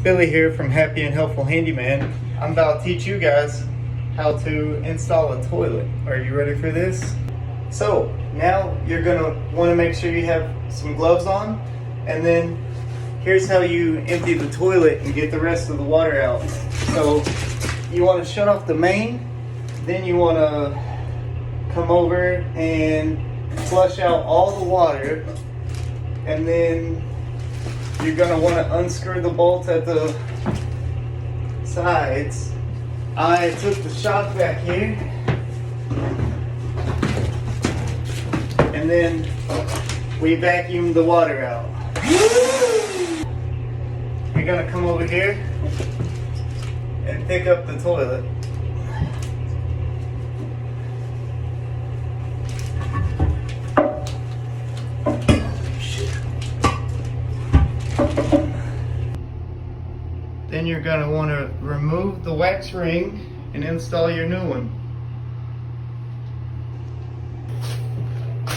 Billy here from Happy and Helpful Handyman. I'm about to teach you guys how to install a toilet. Are you ready for this? So now you're gonna want to make sure you have some gloves on, and then here's how you empty the toilet and get the rest of the water out. So you want to shut off the main, then you want to come over and flush out all the water, and then you're going to want to unscrew the bolts at the sides. I took the shock vac here, and then we vacuumed the water out. You're going to come over here and pick up the toilet. Then you're going to want to remove the wax ring and install your new one.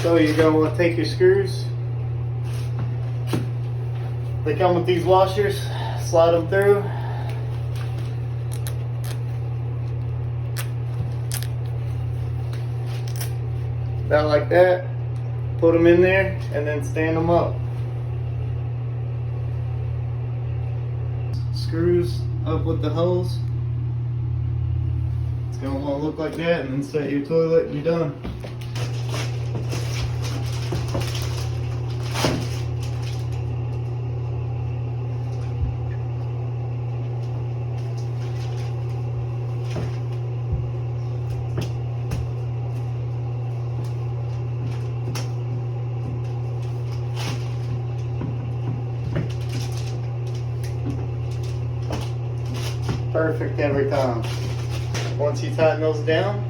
So you're going to want to take your screws. They come with these washers. Slide them through. About like that. Put them in there and then stand them up. Screws up with the hose. It's going to want to look like that, and then set your toilet and you're done. Perfect every time. Once you tighten those down,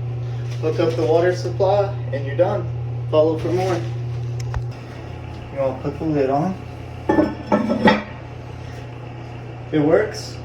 hook up the water supply and you're done. Follow for more. You want to put the lid on. It works.